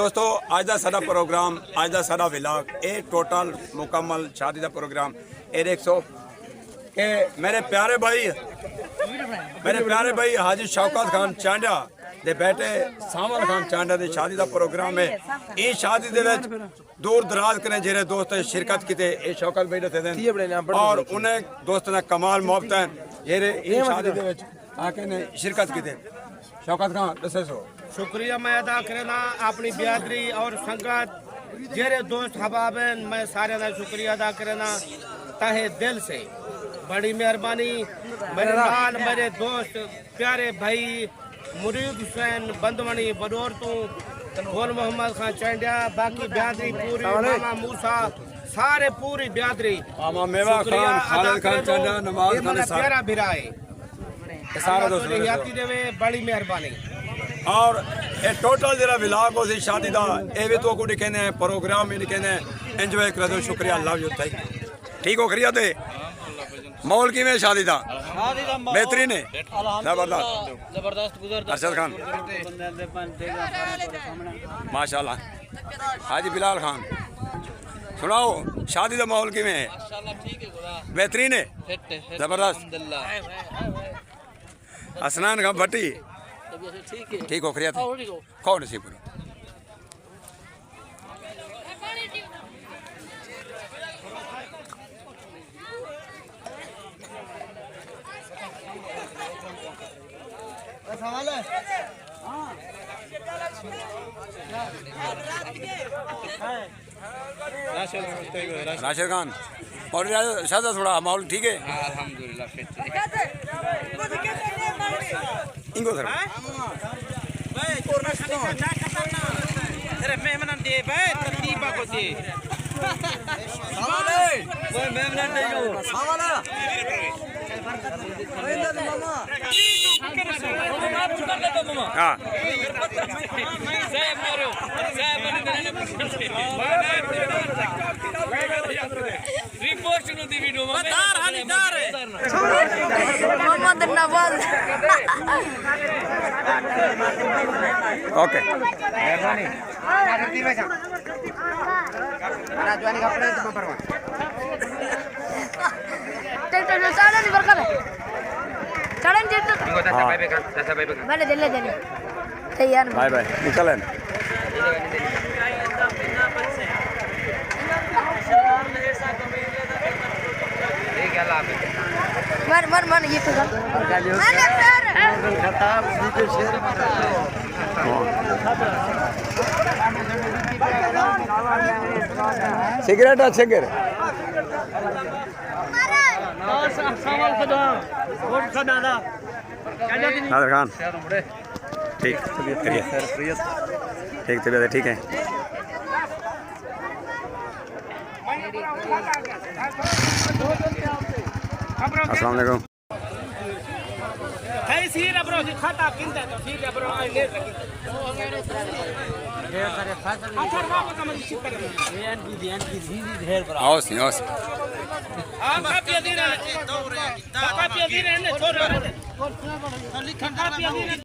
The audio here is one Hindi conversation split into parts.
दोस्तों आज का साडा प्रोग्राम आज का साडा विलाग ये टोटल मुकम्मल शादी का प्रोग्राम ये देख सो कि मेरे प्यारे भाई हाजी शौकत खान चांडा दे बेटे सामल खान चांडा की शादी का प्रोग्राम है। इस शादी के दूर दराज कने जेरे दोस्त शिरकत की ये शौकत भाई दसे दें और उन्हें दोस्त ने कमाल मोहब्बत है जेरे इस शादी के आके ने शिरकत की शौकत खान दसे सो शुक्रिया मैं अदा करना अपनी बिरादरी और संगत जेरे दोस्त हबाबन मैं सारे का शुक्रिया अदा करना तहे दिल से। बड़ी मेहरबानी मेरे नाल मेरे दोस्त प्यारे भाई मुरीद हुसैन बंदवणी बडोर तो गोल मोहम्मद खान चांडिया बाकी बिरादरी पूरी मामा मूसा सारे पूरी बिरादरी मामा मेवा खान खालिद खान चांडिया नवाज खान प्यारा भिराए सारा दोस्त देवे बड़ी मेहरबानी। और ये टोटल जरा विलाग हो शादी का ये भी तो को कहने प्रोग्राम भी कहने एंजॉय कर दो शुक्रिया अल्लाह जो ठीक हो खरिया थे माहौल की में शादी का बेहतरीन है जबरदस्त अरशद खान माशाल्लाह हाजी बिलाल खान सुनाओ शादी का माहौल की में है बेहतरीन है जबरदस्त असनान खान भट्टी ठीक हो खरिया खाओ नसीब करो राशिद खान और शादा थोड़ा माहौल ठीक है अल्हम्दुलिल्लाह इनको सर मेहमान दे भाई तरतीबा को दे वो मेहमान दे जो हां रिपोर्ट नु दी वीडियो में तार हाली तार है मोहम्मद नवाज ओके मेहरबानी राजवानी कपड़े तो परवा ट्रैक्टर जो सारा नहीं बरकत है चलन जी तो दसा भाई मैंने दिल्ली देने तैयार बाय बाय निकलन मन ये तो खताब वीडियो शेयर सिगरेट अच्छे गिर नादर खान ठीक करिए ठीक तबीयत ठीक है अस्सलाम वालेकुम सीर ब्रो खाता किंदा तो ठीक है ब्रो ले आओ सी आओ सी काफी दिन है छोड़ लिखन काफी दिन है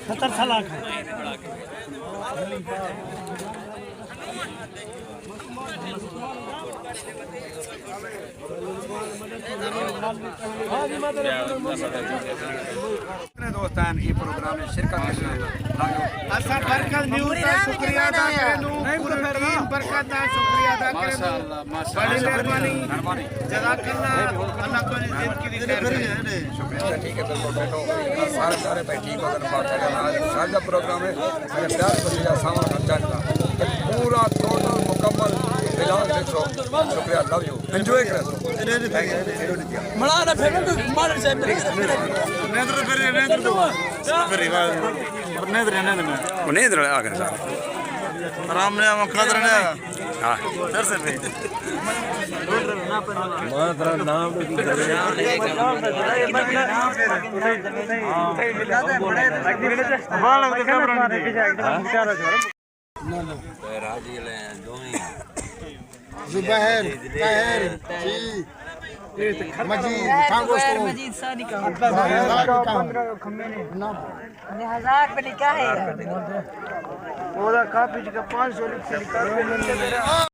खतर सलाख दोस्तान ये प्रोग्राम में शिरकत असर बरकत न्यूज़ का शुक्रिया अदा करें टीम बरकत का शुक्रिया अदा करें बड़ी मेहरबानी जज़ाकल्लाह अल्लाह को जिंदगी दी शुक्रिया ठीक है बिल्कुल बैठो सारे सारे भाई ठीक होकर बात करें आज शादी का प्रोग्राम है मेरे प्यार भतीजा सामल खान का पूरा टोटल मुकम्मल विलाग देखो शुक्रिया लव यू एंजॉय करें मड़ा ना फेमस मार से नेत्र आ गए सारे राम ने हम खतर ने हां दर से पे मात्र नाम राजी ले दोई जुबैर ताहिर जी मजीद कांगोस्तो मजीद सानी का नाम 1000 पे निकाह है ओदा काफी का 500 लिख